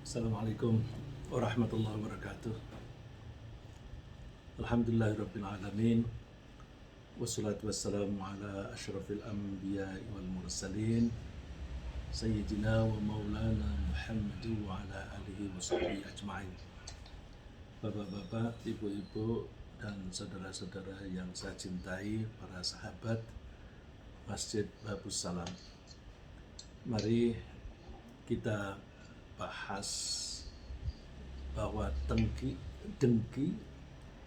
Assalamualaikum warahmatullahi wabarakatuh. Alhamdulillahirabbil alamin. Wassalatu wassalamu ala asyrafil anbiya'i wal mursalin sayyidina wa maulana Muhammad wa ala alihi wa sahbihi ajma'in. Bapak-bapak, ibu-ibu dan saudara-saudara yang saya cintai, para sahabat Masjid Babus Salam. Mari kita bahas bahwa dengki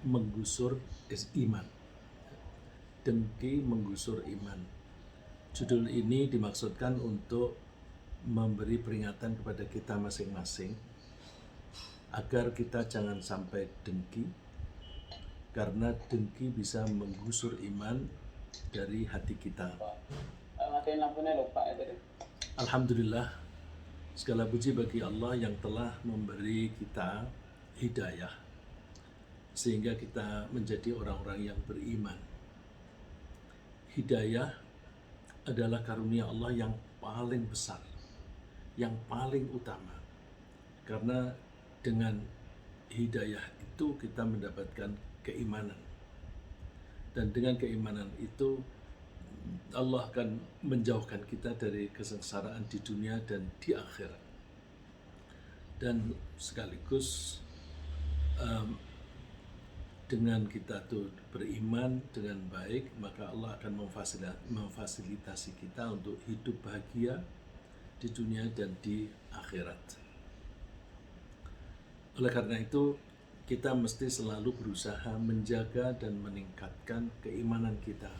menggusur iman. Dengki menggusur iman. Judul ini dimaksudkan untuk memberi peringatan kepada kita masing-masing agar kita jangan sampai dengki, karena dengki bisa menggusur iman dari hati kita. Alhamdulillah, segala puji bagi Allah yang telah memberi kita hidayah sehingga kita menjadi orang-orang yang beriman. Hidayah adalah karunia Allah yang paling besar, yang paling utama. Karena dengan hidayah itu kita mendapatkan keimanan. Dan dengan keimanan itu Allah akan menjauhkan kita dari kesengsaraan di dunia dan di akhirat. Dan sekaligus dengan kita tuh beriman dengan baik, maka Allah akan memfasilitasi kita untuk hidup bahagia di dunia dan di akhirat. Oleh karena itu, kita mesti selalu berusaha menjaga dan meningkatkan keimanan kita,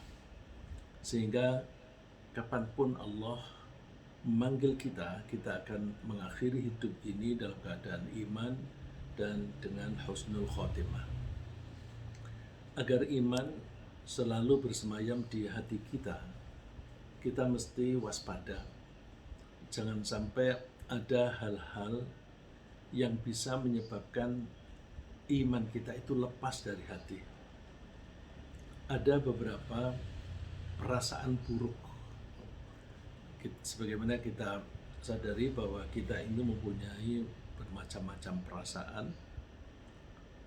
sehingga kapanpun Allah memanggil kita, kita akan mengakhiri hidup ini dalam keadaan iman dan dengan husnul khotimah. Agar iman selalu bersemayam di hati kita, kita mesti waspada. Jangan sampai ada hal-hal yang bisa menyebabkan iman kita itu lepas dari hati. Ada beberapa perasaan buruk. Sebagaimana kita sadari bahwa kita ini mempunyai bermacam-macam perasaan.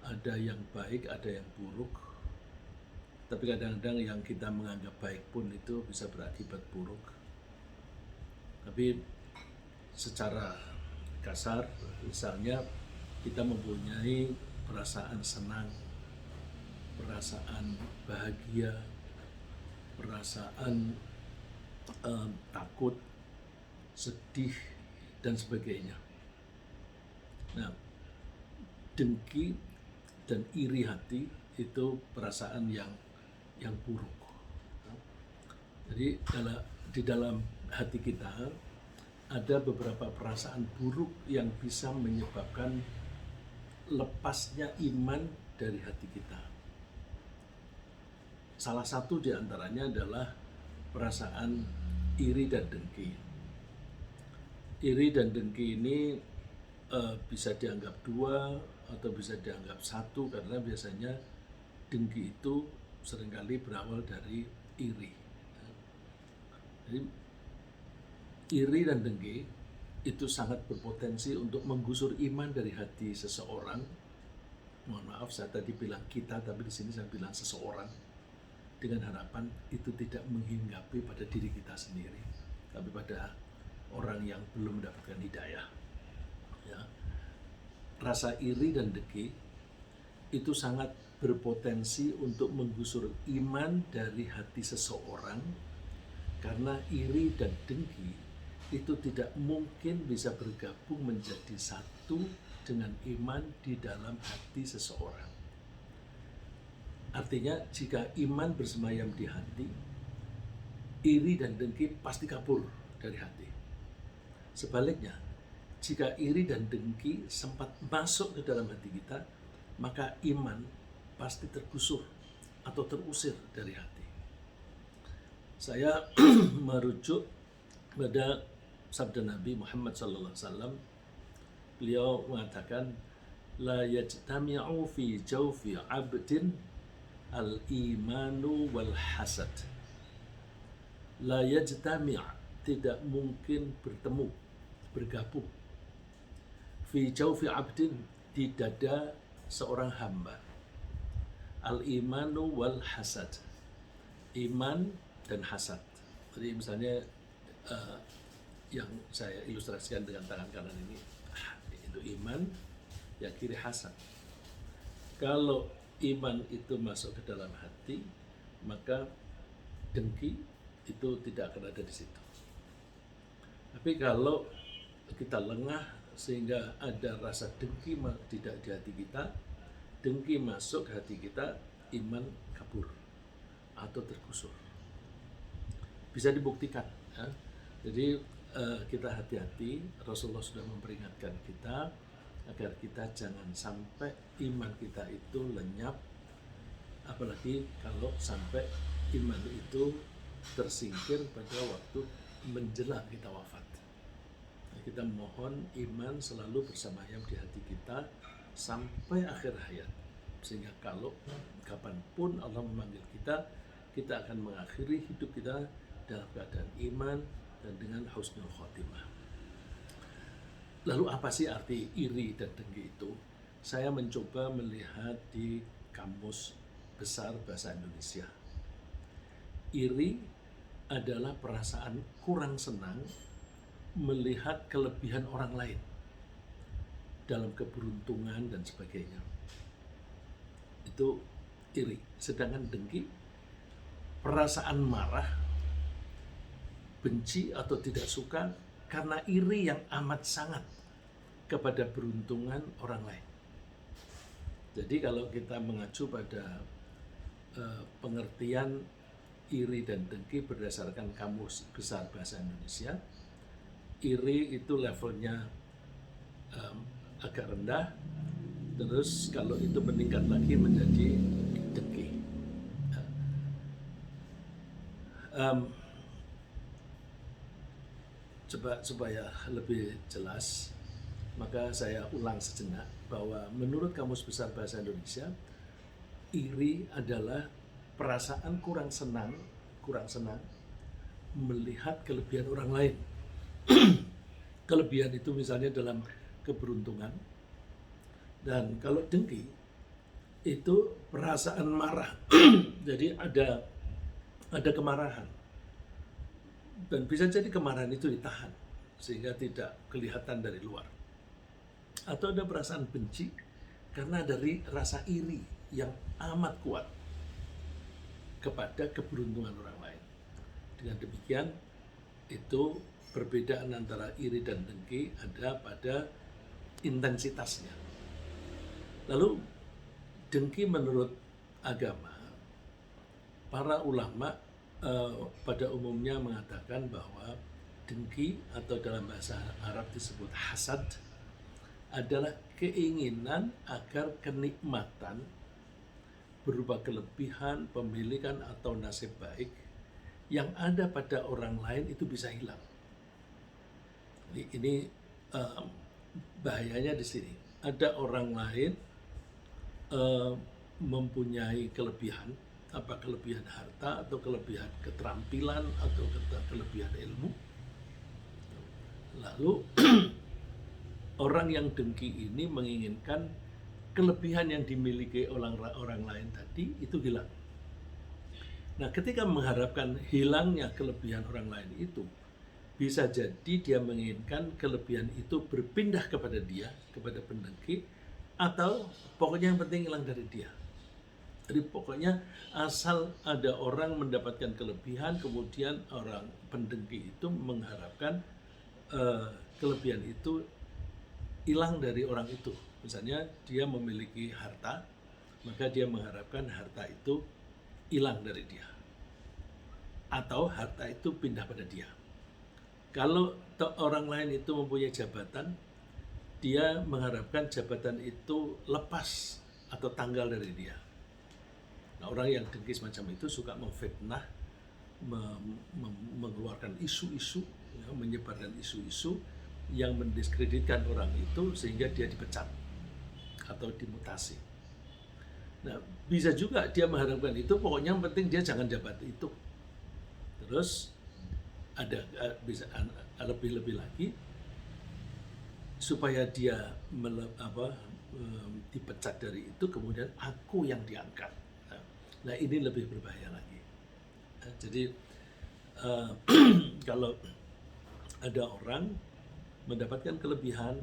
Ada yang baik, ada yang buruk. Tapi kadang-kadang yang kita menganggap baik pun itu bisa berakibat buruk. Tapi secara kasar, misalnya kita mempunyai perasaan senang, perasaan bahagia, perasaan takut, sedih, dan sebagainya. Nah, dengki dan iri hati itu perasaan yang buruk. Jadi di dalam hati kita ada beberapa perasaan buruk yang bisa menyebabkan lepasnya iman dari hati kita. Salah satu di antaranya adalah perasaan iri dan dengki. Iri dan dengki ini bisa dianggap dua atau bisa dianggap satu, karena biasanya dengki itu seringkali berawal dari iri. Jadi iri dan dengki itu sangat berpotensi untuk menggusur iman dari hati seseorang. Mohon maaf, saya tadi bilang kita, tapi di sini saya bilang seseorang, dengan harapan itu tidak menghinggapi pada diri kita sendiri, tapi pada orang yang belum mendapatkan hidayah. Ya. Rasa iri dan dengki itu sangat berpotensi untuk menggusur iman dari hati seseorang, karena iri dan dengki itu tidak mungkin bisa bergabung menjadi satu dengan iman di dalam hati seseorang. Artinya jika iman bersemayam di hati, iri dan dengki pasti kabur dari hati. Sebaliknya, jika iri dan dengki sempat masuk ke dalam hati kita, maka iman pasti tergusur atau terusir dari hati. Saya merujuk pada sabda Nabi Muhammad SAW. Beliau mengatakan, la yajtami'u fi jawfi 'abdin al-imanu wal hasad. La yajtami', tidak mungkin bertemu, bergabung. fi jawfi abdin, di dada seorang hamba. Al-imanu wal hasad, iman dan hasad. Jadi misalnya yang saya ilustrasikan dengan tangan kanan ini, itu iman, yang kiri hasad. Kalau iman itu masuk ke dalam hati, maka dengki itu tidak akan ada di situ. Tapi kalau kita lengah sehingga ada rasa dengki tidak di hati kita, dengki masuk ke hati kita, iman kabur atau tergusur. Bisa dibuktikan. Ya. Jadi kita hati-hati. Rasulullah sudah memperingatkan kita agar kita jangan sampai iman kita itu lenyap, apalagi kalau sampai iman itu tersingkir pada waktu menjelang kita wafat. Kita mohon iman selalu bersemayam di hati kita sampai akhir hayat, sehingga kalau kapanpun Allah memanggil kita, kita akan mengakhiri hidup kita dalam keadaan iman dan dengan husnul khotimah. Lalu apa sih arti iri dan dengki itu? Saya mencoba melihat di Kamus Besar Bahasa Indonesia. Iri adalah perasaan kurang senang melihat kelebihan orang lain dalam keberuntungan dan sebagainya. Itu iri. Sedangkan dengki, perasaan marah, benci atau tidak suka karena iri yang amat sangat kepada beruntungan orang lain. Jadi kalau kita mengacu pada pengertian iri dan dengki berdasarkan Kamus Besar Bahasa Indonesia, iri itu levelnya agak rendah, terus kalau itu meningkat lagi menjadi dengki. Coba supaya lebih jelas, maka saya ulang sejenak bahwa menurut Kamus Besar Bahasa Indonesia, iri adalah perasaan kurang senang melihat kelebihan orang lain. Kelebihan itu misalnya dalam keberuntungan. Dan kalau dengki itu perasaan marah. Jadi ada kemarahan. Dan bisa jadi kemarahan itu ditahan sehingga tidak kelihatan dari luar. Atau ada perasaan benci karena dari rasa iri yang amat kuat kepada keberuntungan orang lain. Dengan demikian, itu perbedaan antara iri dan dengki ada pada intensitasnya. Lalu dengki menurut agama, para ulama pada umumnya mengatakan bahwa dengki atau dalam bahasa Arab disebut hasad adalah keinginan agar kenikmatan berupa kelebihan, pemilikan atau nasib baik yang ada pada orang lain itu bisa hilang. Ini bahayanya di sini. Ada orang lain mempunyai kelebihan, apa kelebihan harta atau kelebihan keterampilan atau kelebihan ilmu. Lalu orang yang dengki ini menginginkan kelebihan yang dimiliki orang lain tadi itu hilang. Nah, ketika mengharapkan hilangnya kelebihan orang lain itu, bisa jadi dia menginginkan kelebihan itu berpindah kepada dia, kepada pendengki, atau pokoknya yang penting hilang dari dia. Jadi pokoknya asal ada orang mendapatkan kelebihan, kemudian orang pendengki itu mengharapkan kelebihan itu hilang dari orang itu. Misalnya dia memiliki harta, maka dia mengharapkan harta itu hilang dari dia. Atau harta itu pindah pada dia. Kalau orang lain itu mempunyai jabatan, dia mengharapkan jabatan itu lepas atau tanggal dari dia. Nah, orang yang dengki semacam itu suka memfitnah, mengeluarkan isu-isu, ya, menyebarkan isu-isu yang mendiskreditkan orang itu sehingga dia dipecat atau dimutasi. Nah, bisa juga dia mengharapkan itu, pokoknya yang penting dia jangan jabat itu. Terus ada bisa lebih-lebih lagi, supaya dia dipecat dari itu, kemudian aku yang diangkat. Nah ini lebih berbahaya lagi. Jadi kalau ada orang mendapatkan kelebihan,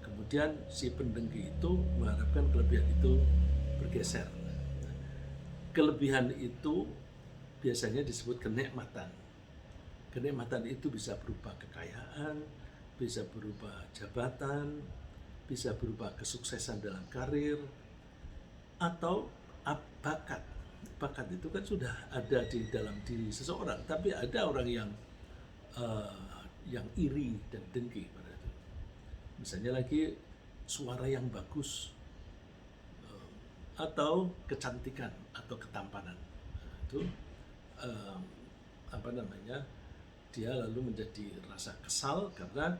kemudian si pendengki itu mengharapkan kelebihan itu bergeser. Kelebihan itu biasanya disebut kenikmatan. Kenikmatan itu bisa berupa kekayaan, bisa berupa jabatan, bisa berupa kesuksesan dalam karir, atau bakat. Bakat itu kan sudah ada di dalam diri seseorang, tapi ada orang yang iri dan dengki pada itu. Misalnya lagi suara yang bagus, atau kecantikan atau ketampanan. Itu dia lalu menjadi rasa kesal karena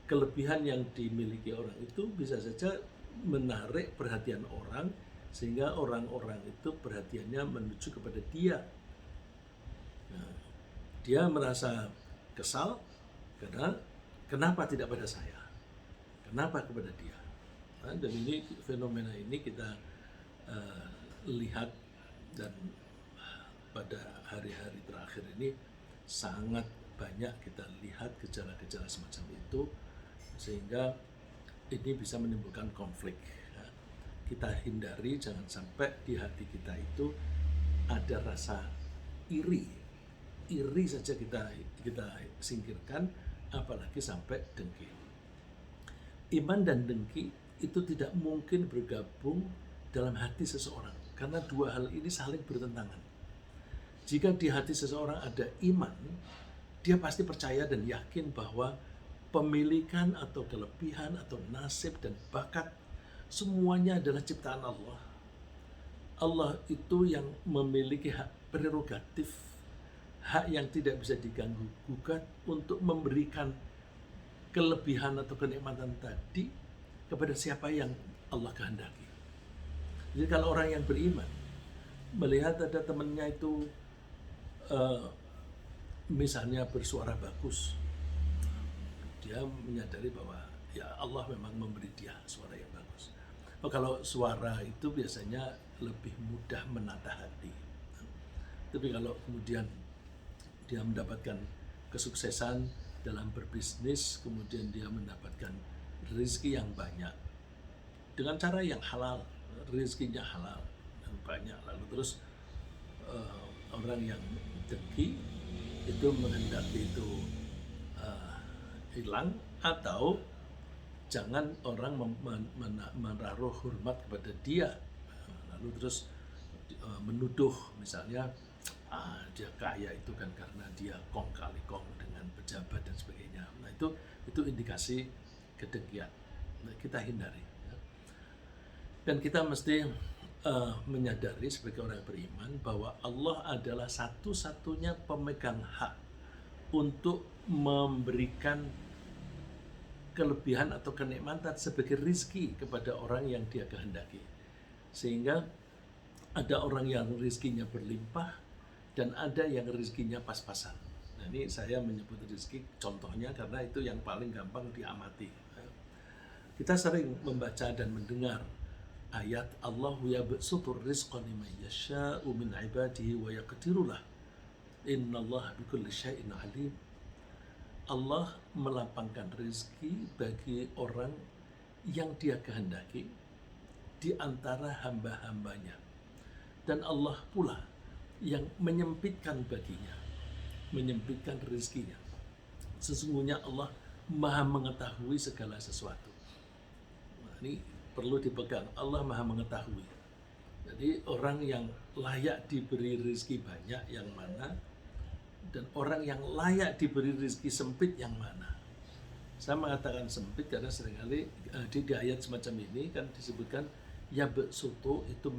kelebihan yang dimiliki orang itu bisa saja menarik perhatian orang, sehingga orang-orang itu perhatiannya menuju kepada dia. Nah, dia merasa kesal karena kenapa tidak pada saya, kenapa kepada dia. Nah, dan ini fenomena ini kita lihat, dan pada hari-hari terakhir ini sangat banyak kita lihat gejala-gejala semacam itu, sehingga ini bisa menimbulkan konflik. Kita hindari jangan sampai di hati kita itu ada rasa iri saja kita singkirkan, apalagi sampai dengki. Iman dan dengki itu tidak mungkin bergabung dalam hati seseorang, karena dua hal ini saling bertentangan. Jika di hati seseorang ada iman, dia pasti percaya dan yakin bahwa pemilikan atau kelebihan atau nasib dan bakat semuanya adalah ciptaan Allah. Allah itu yang memiliki hak prerogatif, hak yang tidak bisa diganggu gugat untuk memberikan kelebihan atau kenikmatan tadi kepada siapa yang Allah kehendaki. Jadi kalau orang yang beriman melihat ada temannya itu misalnya bersuara bagus, dia menyadari bahwa ya Allah memang memberi dia suara yang bagus. Kalau suara itu biasanya lebih mudah menata hati. Tapi kalau kemudian dia mendapatkan kesuksesan dalam berbisnis, kemudian dia mendapatkan rezeki yang banyak dengan cara yang halal, rezekinya halal dan banyak, lalu terus orang yang dengki itu menghendaki itu hilang, atau jangan orang menaruh hormat kepada dia, lalu terus menuduh misalnya dia kaya itu kan karena dia kong kali kong dengan pejabat dan sebagainya. Nah itu indikasi kedengkian. Nah, kita hindari. Dan kita mesti menyadari sebagai orang beriman bahwa Allah adalah satu-satunya pemegang hak untuk memberikan kelebihan atau kenikmatan sebagai rizki kepada orang yang dia kehendaki. Sehingga ada orang yang rizkinya berlimpah dan ada yang rizkinya pas-pasan. Nah, ini saya menyebut rizki contohnya karena itu yang paling gampang diamati. Kita sering membaca dan mendengar ayat Allahu yabsutur rizqa liman yasha'u min ibadihi wa yaqdiru lah. Innallaha bikulli syai'in alim. Allah melapangkan rezeki bagi orang yang dia kehendaki di antara hamba-hambanya. Dan Allah pula yang menyempitkan baginya, menyempitkan rezekinya. Sesungguhnya Allah Maha mengetahui segala sesuatu. Nah, ini perlu dipegang, Allah Maha mengetahui. Jadi orang yang layak diberi rezeki banyak yang mana, dan orang yang layak diberi rezeki sempit yang mana. Saya mengatakan sempit karena seringkali di ayat semacam ini kan disebutkan ya besutu itu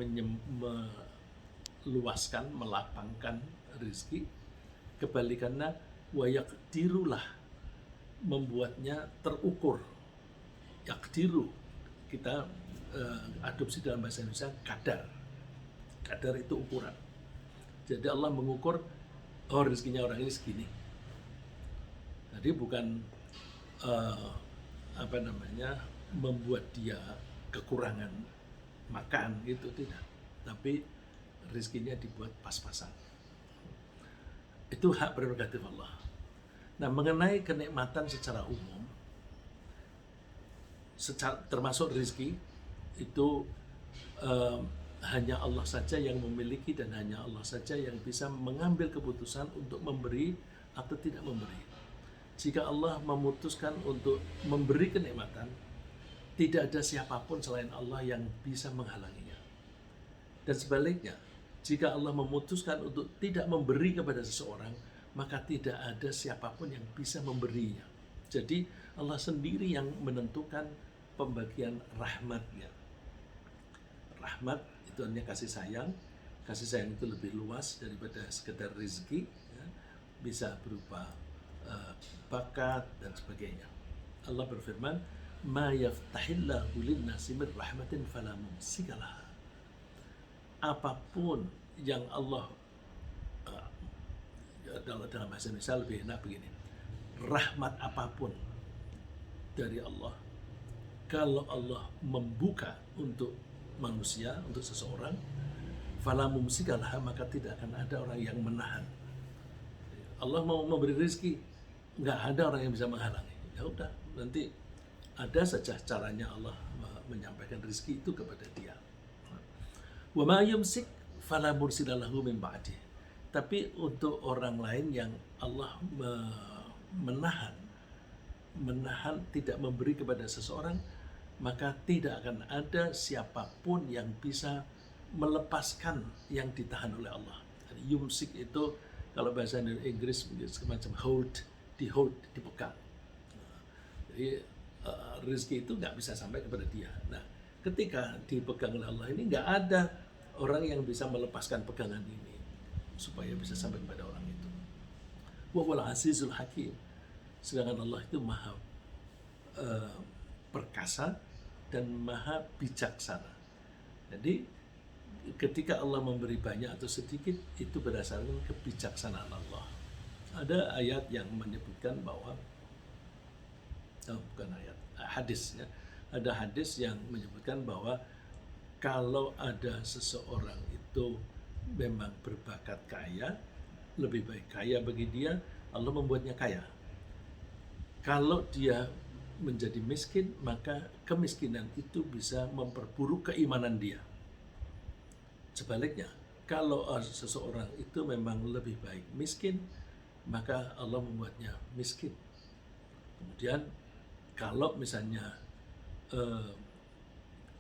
meluaskan, melapangkan rezeki. Kebalikannya wayaqdirulah, membuatnya terukur. Yaqdiru kita adopsi dalam bahasa Indonesia kadar. Kadar itu ukuran. Jadi Allah mengukur, oh rezekinya orang ini segini. Jadi bukan membuat dia kekurangan makan, itu tidak, tapi rizkinya dibuat pas-pasan. Itu hak prerogatif Allah. Nah, mengenai kenikmatan secara umum, termasuk rizki, itu hanya Allah saja yang memiliki dan hanya Allah saja yang bisa mengambil keputusan untuk memberi atau tidak memberi. Jika Allah memutuskan untuk memberi kenikmatan, tidak ada siapapun selain Allah yang bisa menghalanginya. Dan sebaliknya, jika Allah memutuskan untuk tidak memberi kepada seseorang, maka tidak ada siapapun yang bisa memberinya. Jadi Allah sendiri yang menentukan pembagian rahmatnya. Rahmat itu artinya kasih sayang. Kasih sayang itu lebih luas daripada sekedar rezeki, ya. Bisa berupa bakat dan sebagainya. Allah berfirman, "Ma yaftahillahu lin-nasi min rahmatin fala mumsika laha." Apapun yang Allah dalam bahasa Indonesia lebih enak begini, rahmat apapun dari Allah, kalau Allah membuka untuk manusia, untuk seseorang, fala mumsika laha, maka tidak akan ada orang yang menahan. Allah mau memberi rezeki, nggak ada orang yang bisa menghalangi. Ya udah, nanti ada saja caranya Allah menyampaikan rezeki itu kepada dia. Wa ma yumsik fala mursila lahu min ba'di. Tapi untuk orang lain yang Allah menahan tidak memberi kepada seseorang, maka tidak akan ada siapapun yang bisa melepaskan yang ditahan oleh Allah. Jadi, yumsik itu kalau bahasa Inggris semacam hold, dipegang. Jadi rezeki itu nggak bisa sampai kepada dia. Nah, ketika dipegang oleh Allah ini, nggak ada orang yang bisa melepaskan pegangan ini supaya bisa sampai kepada orang itu. Wa huwal azizul hakim. Sedangkan Allah itu maha perkasa dan maha bijaksana. Jadi ketika Allah memberi banyak atau sedikit, itu berdasarkan kebijaksanaan Allah. Ada ayat yang menyebutkan bahwa bukan ayat, hadis, ya. Ada hadis yang menyebutkan bahwa kalau ada seseorang itu memang berbakat kaya, lebih baik kaya bagi dia, Allah membuatnya kaya. Kalau dia menjadi miskin, maka kemiskinan itu bisa memperburuk keimanan dia. Sebaliknya, kalau seseorang itu memang lebih baik miskin, maka Allah membuatnya miskin. Kemudian kalau misalnya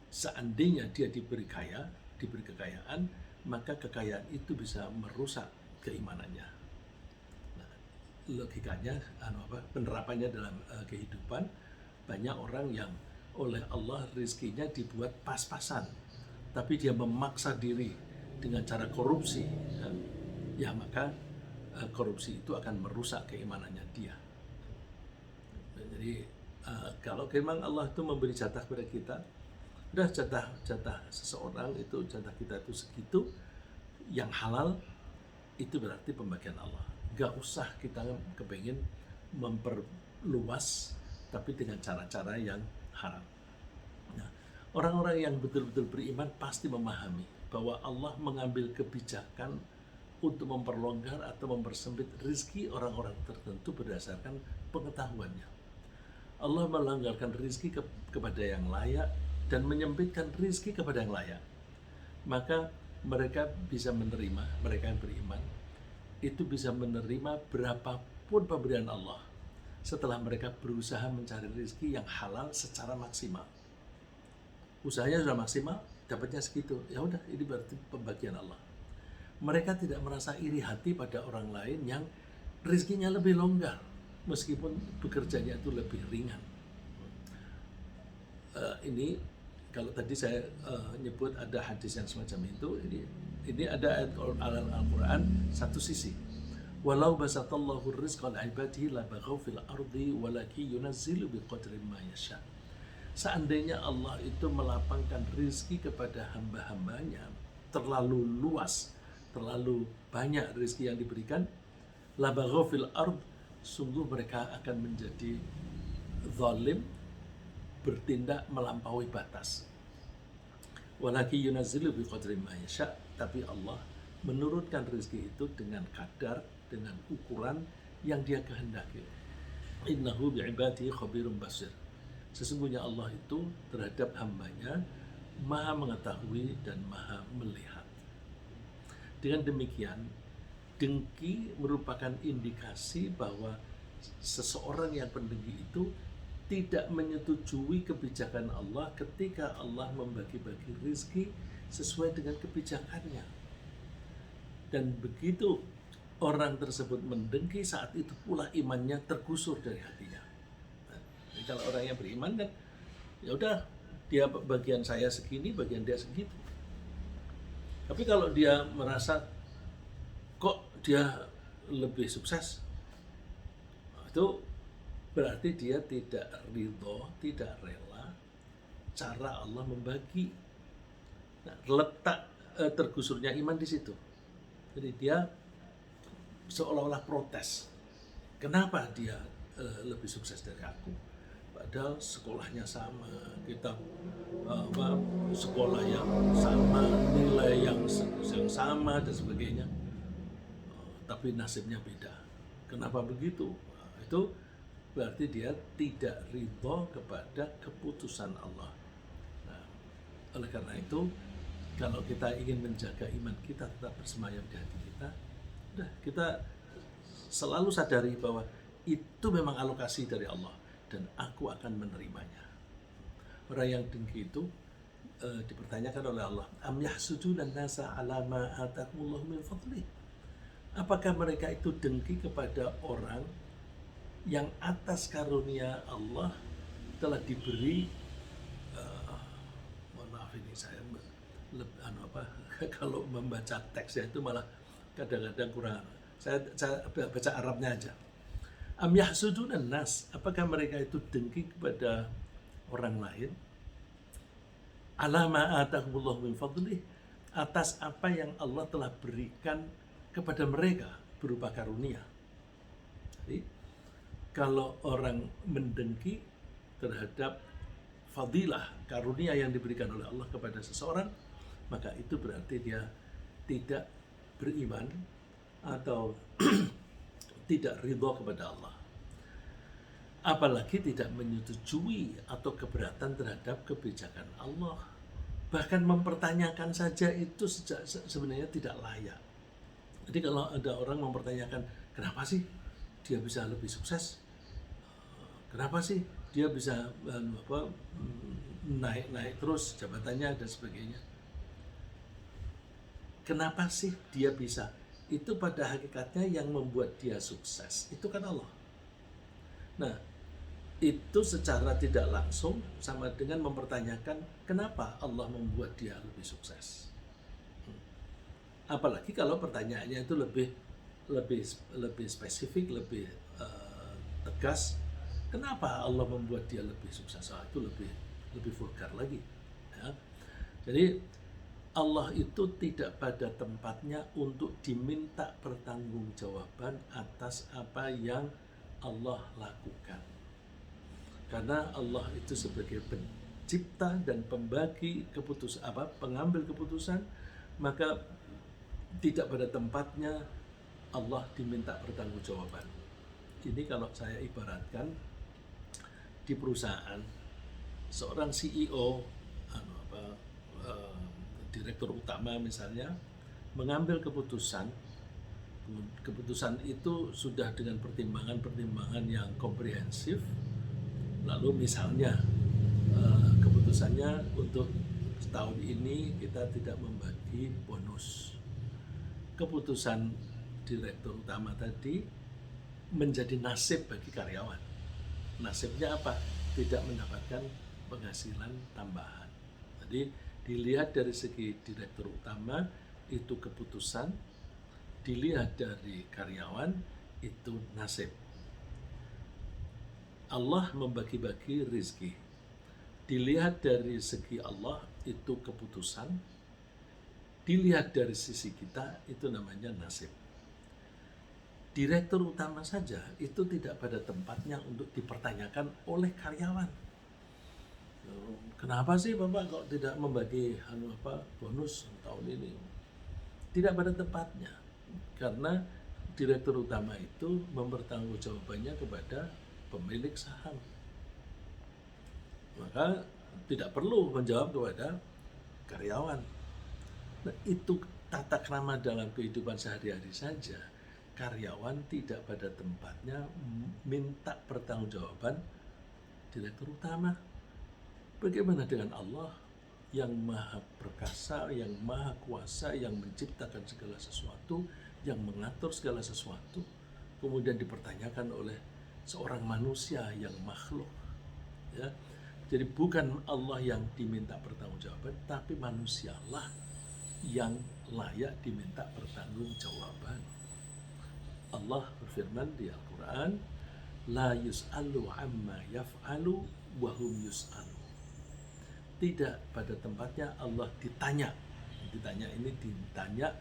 seandainya dia diberi kekayaan, maka kekayaan itu bisa merusak keimanannya. Nah, logikanya, penerapannya dalam kehidupan, banyak orang yang oleh Allah rezekinya dibuat pas-pasan, tapi dia memaksa diri dengan cara korupsi, ya maka korupsi itu akan merusak keimanannya dia. Jadi kalau memang Allah itu memberi jatah kepada kita, udah jatah seseorang itu, jatah kita itu segitu, yang halal itu berarti pembagian Allah. Gak usah kita kepengen memperluas, tapi dengan cara-cara yang haram. Nah, orang-orang yang betul-betul beriman pasti memahami bahwa Allah mengambil kebijakan untuk memperlonggar atau mempersempit rezeki orang-orang tertentu berdasarkan pengetahuannya. Allah melonggarkan rezeki kepada yang layak dan menyempitkan rezeki kepada yang layak. Maka mereka bisa menerima, mereka yang beriman itu bisa menerima berapapun pemberian Allah setelah mereka berusaha mencari rezeki yang halal secara maksimal. Usahanya sudah maksimal, dapatnya segitu. Ya udah, ini berarti pembagian Allah. Mereka tidak merasa iri hati pada orang lain yang rezekinya lebih longgar, meskipun bekerjanya itu lebih ringan. Ini kalau tadi saya nyebut ada hadis yang semacam itu, ini ada ayat Al-Quran satu sisi. Walau basatallahu rizqa li'ibadihi la baghaw fil ardi walakin yunazzilu biqadri ma yasha. Seandainya Allah itu melapangkan rezeki kepada hamba-hambanya terlalu luas, terlalu banyak rezeki yang diberikan, la baghaw fil ard, sungguh mereka akan menjadi zalim bertindak melampaui batas. Walaki yunazzilu biqadri ma yasha, tapi Allah menurunkan rezeki itu dengan kadar, dengan ukuran yang Dia kehendaki. Innahu bi'ibadihi khabirum basir. Sesungguhnya Allah itu terhadap hambanya Maha mengetahui dan Maha melihat. Dengan demikian, dengki merupakan indikasi bahwa seseorang yang pendengki itu tidak menyetujui kebijakan Allah ketika Allah membagi-bagi rezeki sesuai dengan kebijakannya. Dan begitu orang tersebut mendengki, saat itu pula imannya tergusur dari hatinya. Nah, jadi kalau orang yang beriman kan, ya udah, dia bagian saya segini, bagian dia segitu. Tapi kalau dia merasa kok dia lebih sukses, itu berarti dia tidak ridho, tidak rela cara Allah membagi. Nah, letak tergusurnya iman di situ. Jadi dia seolah-olah protes. Kenapa dia lebih sukses dari aku? Padahal sekolahnya sama, kita sekolah yang sama, nilai yang sama dan sebagainya. Tapi nasibnya beda. Kenapa begitu? Itu berarti dia tidak ridho kepada keputusan Allah. Nah, oleh karena itu, kalau kita ingin menjaga iman kita tetap bersemayam di hati kita, udah, kita selalu sadari bahwa itu memang alokasi dari Allah dan aku akan menerimanya. Orang yang dengki itu dipertanyakan oleh Allah, am yahsuduna nasa ala ma atahumullahu min fadlih. Apakah mereka itu dengki kepada orang yang atas karunia Allah telah diberi, mohon maaf ini saya kalau membaca teksnya itu malah kadang-kadang kurang. Saya baca Arabnya aja. Am yahsudunan nas, apakah mereka itu dengki kepada orang lain? Ala ma atahumullahu min fadlih, atas apa yang Allah telah berikan kepada mereka berupa karunia. Jadi kalau orang mendengki terhadap fadilah, karunia yang diberikan oleh Allah kepada seseorang, maka itu berarti dia tidak beriman atau tidak ridho kepada Allah. Apalagi tidak menyetujui atau keberatan terhadap kebijakan Allah. Bahkan mempertanyakan saja itu sebenarnya tidak layak. Jadi kalau ada orang mempertanyakan, kenapa sih dia bisa lebih sukses? Kenapa sih dia bisa naik terus jabatannya dan sebagainya? Kenapa sih dia bisa? Itu pada hakikatnya yang membuat dia sukses itu kan Allah. Nah, itu secara tidak langsung sama dengan mempertanyakan kenapa Allah membuat dia lebih sukses. Apalagi kalau pertanyaannya itu lebih spesifik, lebih tegas. Kenapa Allah membuat dia lebih sukses? Itu lebih vulgar lagi. Ya. Jadi Allah itu tidak pada tempatnya untuk diminta pertanggungjawaban atas apa yang Allah lakukan. Karena Allah itu sebagai pencipta dan pembagi keputusan, pengambil keputusan, maka tidak pada tempatnya Allah diminta pertanggungjawaban. Ini kalau saya ibaratkan di perusahaan, seorang CEO, direktur utama misalnya, mengambil keputusan itu sudah dengan pertimbangan yang komprehensif. Lalu misalnya keputusannya untuk tahun ini kita tidak membagi bonus. Keputusan direktur utama tadi menjadi nasib bagi karyawan. Nasibnya apa? Tidak mendapatkan penghasilan tambahan. Jadi dilihat dari segi direktur utama itu keputusan, dilihat dari karyawan itu nasib. Allah membagi-bagi rezeki. Dilihat dari segi Allah itu keputusan, dilihat dari sisi kita itu namanya nasib. Direktur utama saja itu tidak pada tempatnya untuk dipertanyakan oleh karyawan. kenapa sih Bapak kok tidak membagi bonus tahun ini? Tidak pada tempatnya, karena direktur utama itu mempertanggungjawabannya kepada pemilik saham, maka tidak perlu menjawab kepada karyawan. Nah, itu tata krama dalam kehidupan sehari-hari saja. Karyawan tidak pada tempatnya minta pertanggungjawaban direktur utama. Bagaimana dengan Allah yang maha perkasa, yang maha kuasa, yang menciptakan segala sesuatu, yang mengatur segala sesuatu, kemudian dipertanyakan oleh seorang manusia yang makhluk, ya. Jadi bukan Allah yang diminta pertanggungjawaban, tapi manusialah yang layak diminta pertanggungjawaban. Allah berfirman di Al-Quran, la yus'alu amma yaf'alu wa hum yus'alu. Tidak pada tempatnya Allah ditanya. Ditanya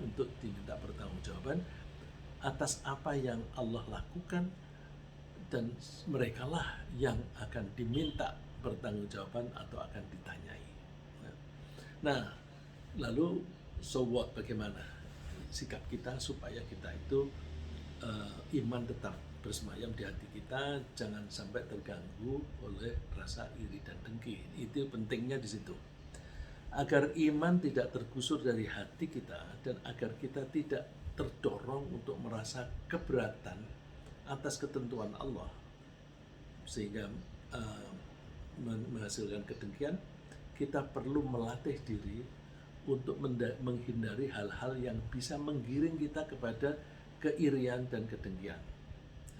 untuk diminta pertanggungjawaban atas apa yang Allah lakukan, dan merekalah yang akan diminta pertanggungjawaban atau akan ditanyai. Nah, lalu so what, bagaimana sikap kita supaya kita itu iman tetap bersemayam di hati kita, jangan sampai terganggu oleh rasa iri dan dengki. Itu pentingnya di situ. Agar iman tidak tergusur dari hati kita dan agar kita tidak terdorong untuk merasa keberatan atas ketentuan Allah sehingga menghasilkan kedengkian, kita perlu melatih diri untuk menghindari hal-hal yang bisa menggiring kita kepada keirian dan kedengkian.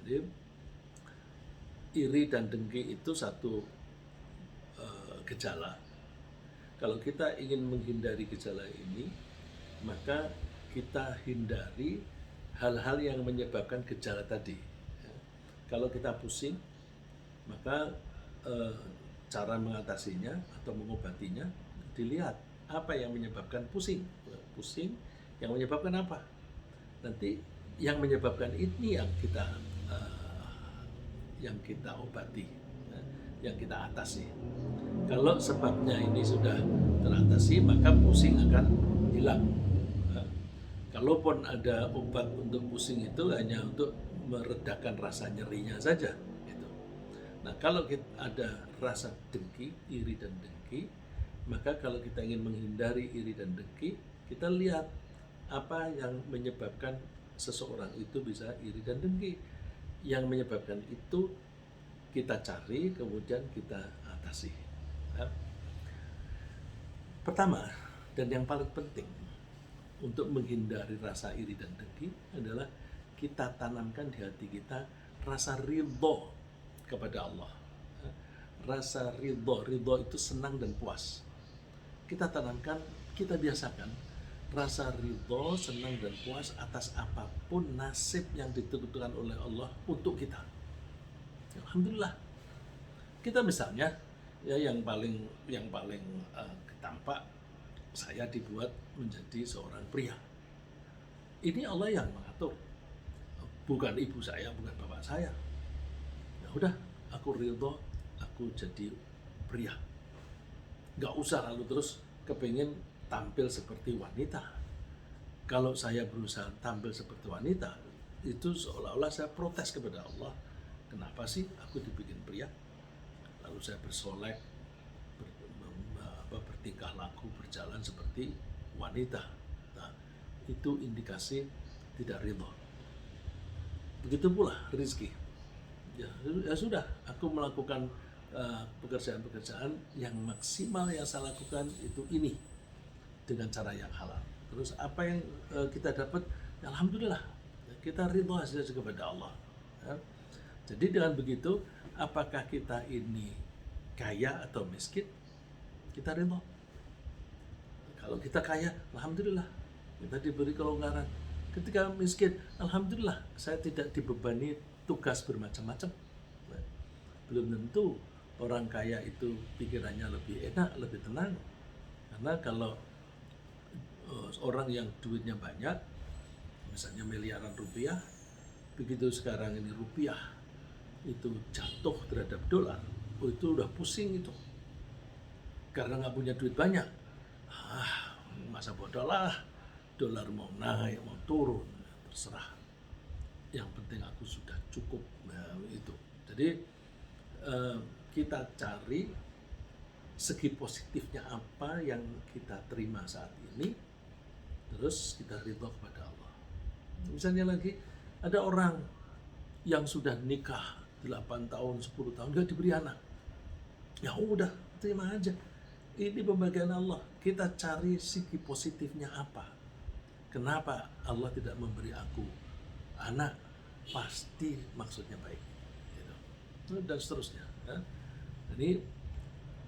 Jadi iri dan dengki itu satu gejala. Kalau kita ingin menghindari gejala ini, maka kita hindari hal-hal yang menyebabkan gejala tadi. Kalau kita pusing, maka cara mengatasinya atau mengobatinya dilihat apa yang menyebabkan pusing. Pusing yang menyebabkan apa? Nanti yang menyebabkan ini yang kita obati, yang kita atasi. Kalau sebabnya ini sudah teratasi, maka pusing akan hilang. Kalaupun ada obat untuk pusing itu hanya untuk meredakan rasa nyerinya saja. Gitu. Nah, kalau kita ada rasa dengki, iri dan dengki, maka kalau kita ingin menghindari iri dan dengki, kita lihat apa yang menyebabkan seseorang itu bisa iri dan dengki. Yang menyebabkan itu kita cari, kemudian kita atasi. Ya. Pertama, dan yang paling penting untuk menghindari rasa iri dan dengki adalah kita tanamkan di hati kita rasa ridho kepada Allah. Rasa ridho itu senang dan puas. Kita tanamkan, kita biasakan rasa ridho, senang dan puas atas apapun nasib yang ditentukan oleh Allah untuk kita. Alhamdulillah. Kita misalnya ya yang paling tampak, saya dibuat menjadi seorang pria. Ini Allah yang mengatur. Bukan ibu saya, bukan bapak saya. Ya udah, aku ridho, aku jadi pria. Gak usah lalu terus kepingin tampil seperti wanita. Kalau saya berusaha tampil seperti wanita, itu seolah-olah saya protes kepada Allah. Kenapa sih aku dibikin pria? Lalu saya bersolek, bertingkah laku, berjalan seperti wanita. Nah, itu indikasi tidak ridho. Begitu pula rezeki. Ya sudah, aku melakukan pekerjaan-pekerjaan yang maksimal yang saya lakukan itu ini dengan cara yang halal. Terus apa yang kita dapat, ya alhamdulillah, kita ridho hasilnya kepada Allah. Ya. Jadi dengan begitu, apakah kita ini kaya atau miskin, kita ridho. Kalau kita kaya, alhamdulillah, kita diberi kelonggaran. Ketika miskin, alhamdulillah, saya tidak dibebani tugas bermacam-macam. Belum tentu orang kaya itu pikirannya lebih enak, lebih tenang. Karena kalau orang yang duitnya banyak, misalnya miliaran rupiah, begitu sekarang ini rupiah itu jatuh terhadap dolar, itu udah pusing itu. karena nggak punya duit banyak, masa bodoh lah, dolar mau naik mau turun, terserah. Yang penting aku sudah cukup. Nah, itu. Jadi kita cari segi positifnya apa yang kita terima saat ini, terus kita ridho kepada Allah. Misalnya lagi ada orang yang sudah nikah 8 tahun, 10 tahun gak diberi anak. Ya udah, terima aja. Ini pembagian Allah. Kita cari segi positifnya apa. Kenapa Allah tidak memberi aku anak? Pasti maksudnya baik. Gitu. Dan seterusnya. Ya. Jadi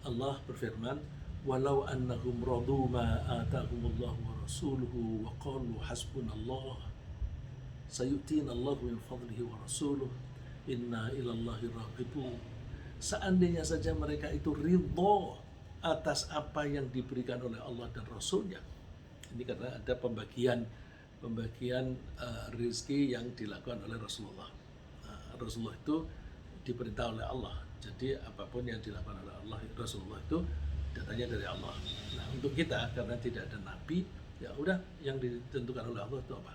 Allah berfirman, walau annahum radu ma atahumullahu wa rasuluhu wa qalu hasbunallah sayu'tina Allahu min fadlihi wa rasuluhu inna ilallahi raghibun. Seandainya saja mereka itu ridho atas apa yang diberikan oleh Allah dan Rasulnya. Ini karena ada pembagian rezeki yang dilakukan oleh Rasulullah. Rasulullah itu diperintah oleh Allah. Jadi apapun yang dilakukan oleh Allah, Rasulullah itu datanya dari Allah. Nah, untuk kita karena tidak ada nabi, ya udah yang ditentukan oleh Allah itu apa?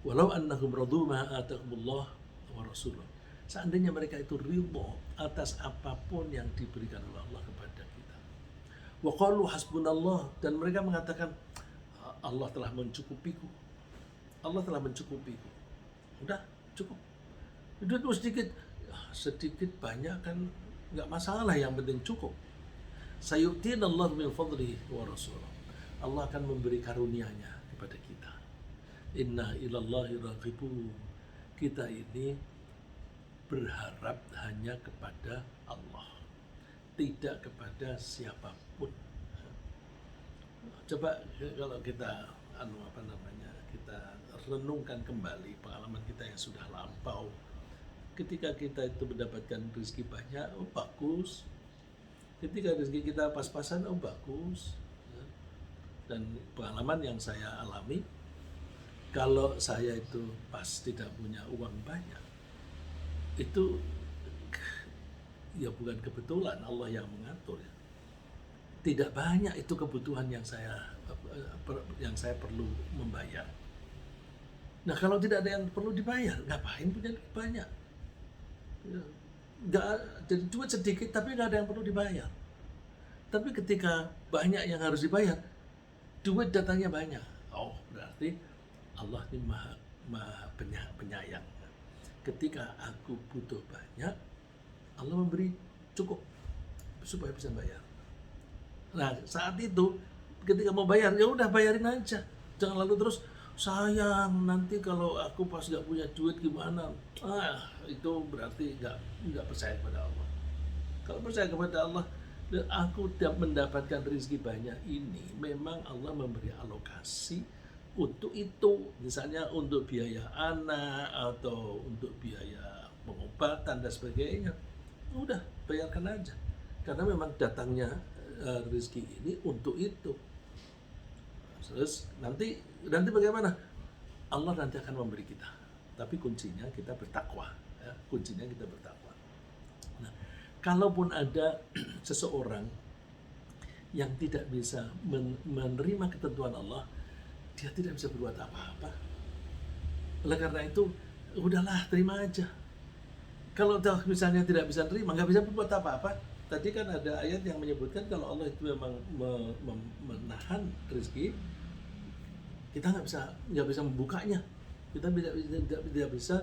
Walau annahum radu ma atahumullah wa rasuluh. Seandainya mereka itu ridho atas apapun yang diberikan oleh Allah kepada kita. Wa qalu hasbunallah, dan mereka mengatakan Allah telah mencukupiku. Allah telah mencukupiku. Udah cukup. Duitmu sedikit banyak kan nggak masalah, yang penting cukup. Sayu'tina Allah min fadlihi wa rasuluh. Allah akan memberi karunia-Nya kepada kita. Inna ilallahi raghibun. Kita ini berharap hanya kepada Allah, tidak kepada siapapun. Coba kalau kita kita renungkan kembali pengalaman kita yang sudah lampau. Ketika kita itu mendapatkan rezeki banyak, oh bagus. Ketika rezeki kita pas-pasan, oh bagus. Dan pengalaman yang saya alami, kalau saya itu pas tidak punya uang banyak, itu ya bukan kebetulan, Allah yang mengatur ya. Tidak banyak itu kebutuhan yang saya perlu membayar. Nah, kalau tidak ada yang perlu dibayar, ngapain punya duit banyak? Jadi duit sedikit tapi nggak ada yang perlu dibayar. Tapi ketika banyak yang harus dibayar, duit datangnya banyak. Oh, berarti Allah ini maha penyayang. Ketika aku butuh banyak, Allah memberi cukup supaya bisa bayar. Nah, saat itu ketika mau bayar, ya udah bayarin aja. Jangan lalu terus sayang, nanti kalau aku pas nggak punya duit gimana? Itu berarti nggak percaya kepada Allah. Kalau percaya kepada Allah, dan aku tidak mendapatkan rezeki banyak ini, memang Allah memberi alokasi untuk itu, misalnya untuk biaya anak atau untuk biaya pengobatan dan sebagainya. Udah bayarkan aja, karena memang datangnya rezeki ini untuk itu. Terus nanti bagaimana? Allah nanti akan memberi kita, tapi kuncinya kita bertakwa. Ya, kuncinya kita bertakwa. Nah, kalaupun ada seseorang yang tidak bisa menerima ketentuan Allah, dia tidak bisa berbuat apa-apa. Oleh karena itu, udahlah terima aja. Kalau misalnya tidak bisa terima, nggak bisa berbuat apa-apa. Tadi kan ada ayat yang menyebutkan kalau Allah itu memang menahan rezeki, kita nggak bisa membukanya. Kita tidak bisa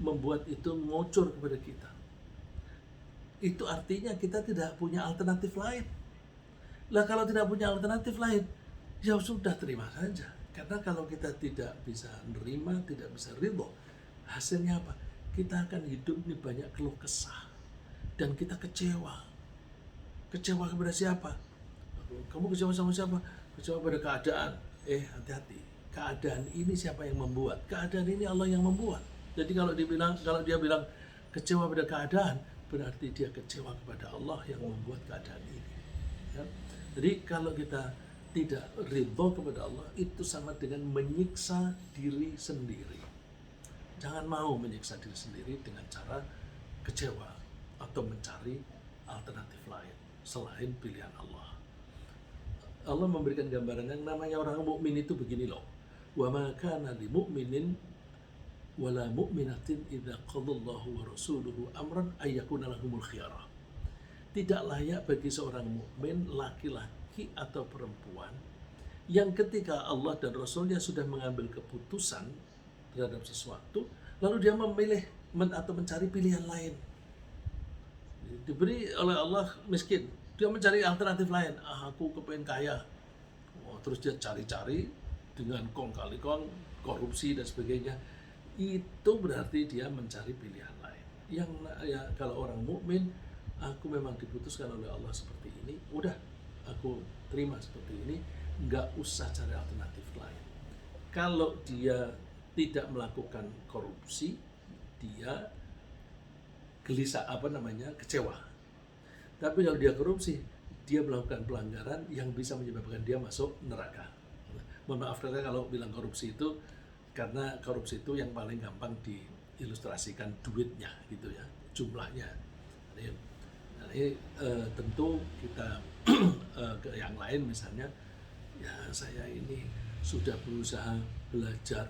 membuat itu ngocor kepada kita. Itu artinya kita tidak punya alternatif lain. Lah kalau tidak punya alternatif lain, ya sudah terima saja. Karena kalau kita tidak bisa menerima, tidak bisa ridho, hasilnya apa? Kita akan hidup ini banyak keluh kesah. Dan kita kecewa. Kecewa kepada siapa? Kamu kecewa sama siapa? Kecewa pada keadaan. Hati-hati. Keadaan ini siapa yang membuat? Keadaan ini Allah yang membuat. Jadi kalau dia bilang kecewa pada keadaan, berarti dia kecewa kepada Allah yang membuat keadaan ini. Ya? Jadi kalau kita tidak ridho kepada Allah, itu sama dengan menyiksa diri sendiri. Jangan mau menyiksa diri sendiri dengan cara kecewa atau mencari alternatif lain selain pilihan Allah. Allah memberikan gambaran yang namanya orang mukmin itu begini loh. Wa ma kana lil mu'minin wala mu'minatin idza qadallahu wa rasuluhu amran ay yakuna lahumul khiyarah. Tidak layak bagi seorang mukmin laki-laki atau perempuan yang ketika Allah dan Rasulnya sudah mengambil keputusan terhadap sesuatu, lalu dia memilih atau mencari pilihan lain. Diberi oleh Allah miskin, dia mencari alternatif lain. Aku kepengen kaya. Terus dia cari-cari dengan kong kali kong, korupsi dan sebagainya. Itu berarti dia mencari pilihan lain. Yang ya, kalau orang mukmin, aku memang diputuskan oleh Allah seperti ini, udah aku terima seperti ini, nggak usah cari alternatif lain. Kalau dia tidak melakukan korupsi, dia gelisah kecewa. Tapi kalau dia korupsi, dia melakukan pelanggaran yang bisa menyebabkan dia masuk neraka. Mohon maaf kalau bilang korupsi itu, karena korupsi itu yang paling gampang diilustrasikan duitnya gitu ya, jumlahnya. Ini tentu kita ke yang lain misalnya, ya saya ini sudah berusaha belajar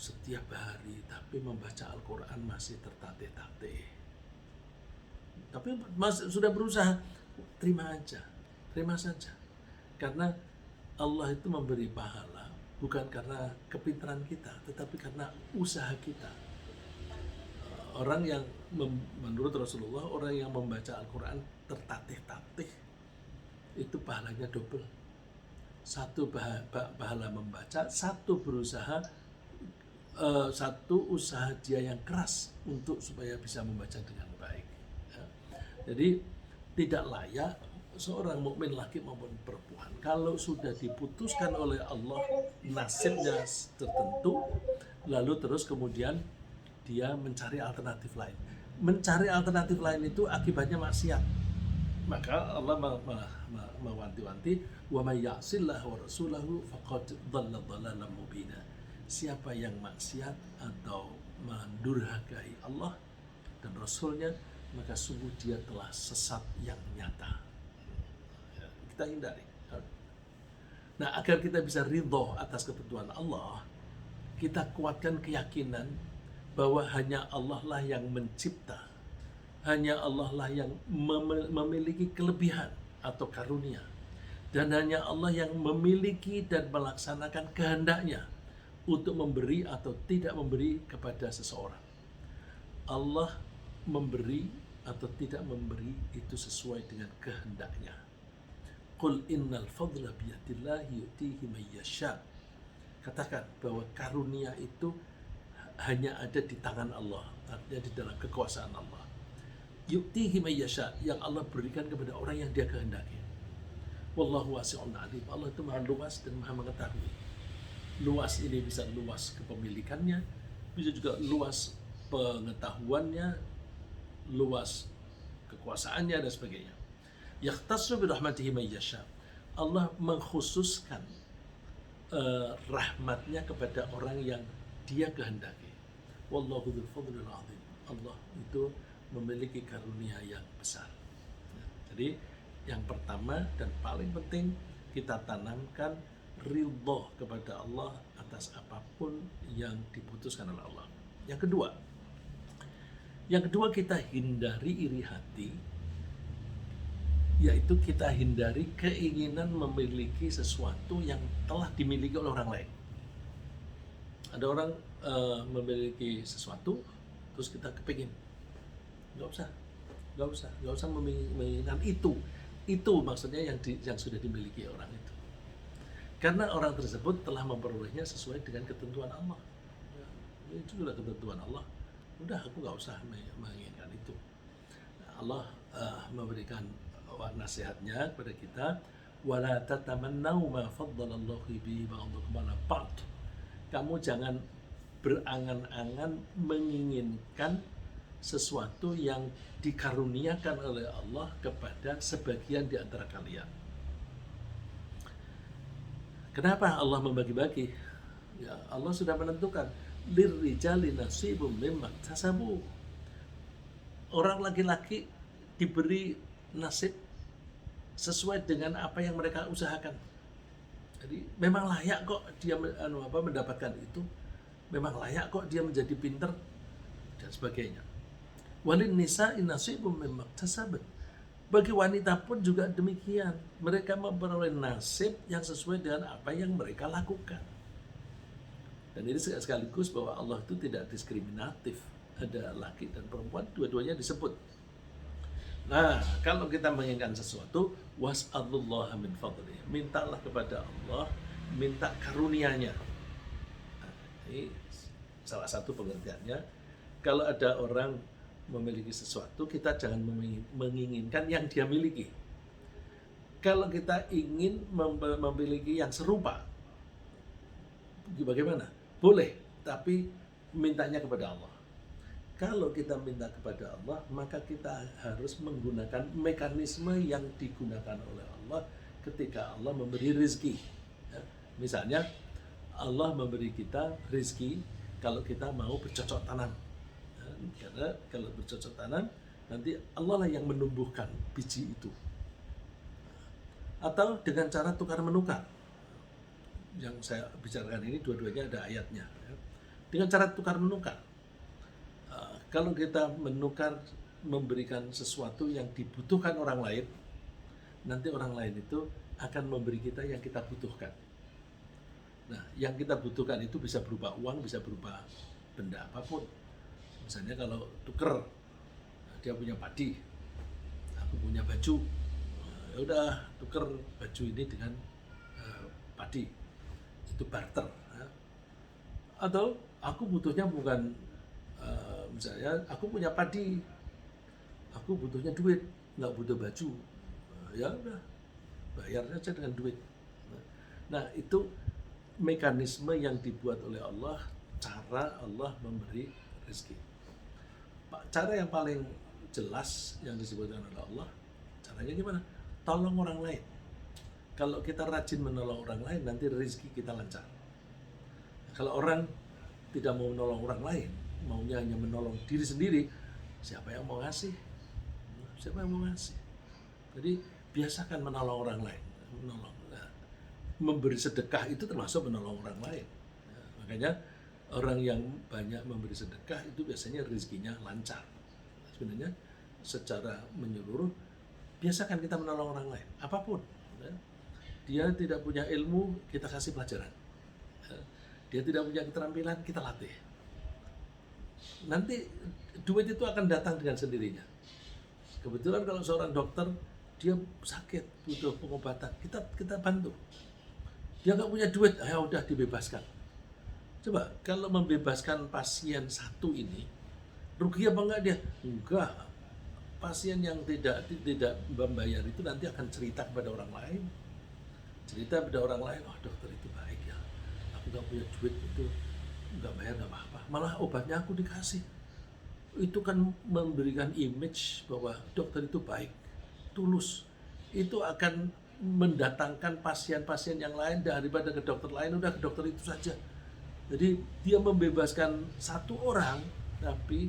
setiap hari, tapi membaca Al-Quran masih tertatih-tatih. Tapi sudah berusaha, terima saja. Karena Allah itu memberi pahala bukan karena kepintaran kita, tetapi karena usaha kita. Orang yang menurut Rasulullah, orang yang membaca Al-Quran tertatih-tatih itu pahalanya double. Satu pahala membaca, satu berusaha, satu usaha dia yang keras untuk supaya bisa membaca dengan baik. Jadi tidak layak seorang mukmin laki maupun perempuan kalau sudah diputuskan oleh Allah nasibnya tertentu, lalu terus kemudian dia mencari alternatif lain. Mencari alternatif lain itu akibatnya maksiat. Maka Allah mewanti-wanti, wa may ya'sillah wa rasulahu faqad dhalla dhalalan mubina. Siapa yang maksiat atau mendurhakai Allah dan Rasulnya, maka sungguh dia telah sesat yang nyata. Kita hindari. Nah, agar kita bisa ridho atas ketentuan Allah, kita kuatkan keyakinan bahwa hanya Allah lah yang mencipta, hanya Allah lah yang memiliki kelebihan atau karunia, dan hanya Allah yang memiliki dan melaksanakan kehendaknya untuk memberi atau tidak memberi kepada seseorang. Allah memberi atau tidak memberi itu sesuai dengan kehendaknya. Qul innal fadla biyadillahi yu'tihi may yasha. Katakan bahwa karunia itu hanya ada di tangan Allah, artinya di dalam kekuasaan Allah. Yu'tihi may yasha, yang Allah berikan kepada orang yang dia kehendaki. Wallahu wasi'un alim. Allah itu maha luas dan maha mengetahui. Luas ini bisa luas kepemilikannya, bisa juga luas pengetahuannya, luas kekuasaannya dan sebagainya. Yahtassu bi rahmatihi may yasha. Allah mengkhususkan rahmatnya kepada orang yang dia kehendaki. Wallahu dzul fadlil azim. Allah itu memiliki karunia yang besar. Jadi yang pertama dan paling penting, kita tanamkan ridho kepada Allah atas apapun yang diputuskan oleh Allah. Yang kedua kita hindari iri hati, yaitu kita hindari keinginan memiliki sesuatu yang telah dimiliki oleh orang lain. Ada orang memiliki sesuatu, terus kita kepingin, nggak usah menginginkan itu maksudnya yang sudah dimiliki orang itu, karena orang tersebut telah memperolehnya sesuai dengan ketentuan Allah. Itu sudah ketentuan Allah, udah aku nggak usah menginginkan itu. Allah memberikan nasihatnya kepada kita, wala tatamannau ma faddalallahu bihi ba'dakum 'ala ba'd. Kamu jangan berangan-angan menginginkan sesuatu yang dikaruniakan oleh Allah kepada sebagian di antara kalian. Kenapa Allah membagi-bagi? Ya, Allah sudah menentukan lirrijali nasibum mimma iktasabu. Orang laki-laki diberi nasib sesuai dengan apa yang mereka usahakan. Jadi memang layak kok dia mendapatkan itu, memang layak kok dia menjadi pinter dan sebagainya. Walin nisa nasibum mimma iktasabat. Bagi wanita pun juga demikian. Mereka memperoleh nasib yang sesuai dengan apa yang mereka lakukan. Dan ini sekaligus bahwa Allah itu tidak diskriminatif. Ada laki dan perempuan, dua-duanya disebut. Nah, kalau kita menginginkan sesuatu, was'alullaha min fadlih. Mintalah kepada Allah, minta karunia-Nya. Nah, ini salah satu pengertiannya. Kalau ada orang memiliki sesuatu, kita jangan menginginkan yang dia miliki. Kalau kita ingin memiliki yang serupa, bagaimana? Boleh, tapi mintanya kepada Allah. Kalau kita minta kepada Allah, maka kita harus menggunakan mekanisme yang digunakan oleh Allah ketika Allah memberi rezeki. Ya, misalnya, Allah memberi kita rezeki kalau kita mau bercocok tanam. Ya, karena kalau bercocok tanam, nanti Allah lah yang menumbuhkan biji itu. Atau dengan cara tukar-menukar. Yang saya bicarakan ini dua-duanya ada ayatnya. Ya. Dengan cara tukar-menukar. Kalau kita menukar, memberikan sesuatu yang dibutuhkan orang lain, nanti orang lain itu akan memberi kita yang kita butuhkan. Nah, yang kita butuhkan itu bisa berupa uang, bisa berupa benda apapun. Misalnya kalau tuker, dia punya padi, aku punya baju, ya udah tuker baju ini dengan padi, itu barter. Ya. Atau aku butuhnya bukan misalnya aku punya padi, aku butuhnya duit, nggak butuh baju, ya udah bayar saja dengan duit. Nah, itu mekanisme yang dibuat oleh Allah, cara Allah memberi rezeki. Cara yang paling jelas yang disebutkan oleh Allah, caranya gimana? Tolong orang lain. Kalau kita rajin menolong orang lain, nanti rezeki kita lancar. Kalau orang tidak mau menolong orang lain, maunya hanya menolong diri sendiri, siapa yang mau ngasih? Siapa yang mau ngasih? Jadi biasakan menolong orang lain, menolong. Nah, memberi sedekah itu termasuk menolong orang lain. Nah, makanya orang yang banyak memberi sedekah itu biasanya rezekinya lancar. Sebenarnya secara menyeluruh biasakan kita menolong orang lain, apapun. Ya. Dia tidak punya ilmu, kita kasih pelajaran. Ya. Dia tidak punya keterampilan, kita latih. Nanti duit itu akan datang dengan sendirinya. Kebetulan kalau seorang dokter dia sakit butuh pengobatan, kita bantu. Dia nggak punya duit, ya udah dibebaskan. Coba kalau membebaskan pasien satu ini, rugi apa enggak dia? Enggak. Pasien yang tidak membayar itu nanti akan cerita kepada orang lain. Cerita kepada orang lain, oh dokter itu baik ya. Aku nggak punya duit itu, nggak bayar nggak apa-apa. Malah obatnya aku dikasih. Itu kan memberikan image bahwa dokter itu baik, tulus. Itu akan mendatangkan pasien-pasien yang lain daripada ke dokter lain, udah ke dokter itu saja. Jadi dia membebaskan satu orang, tapi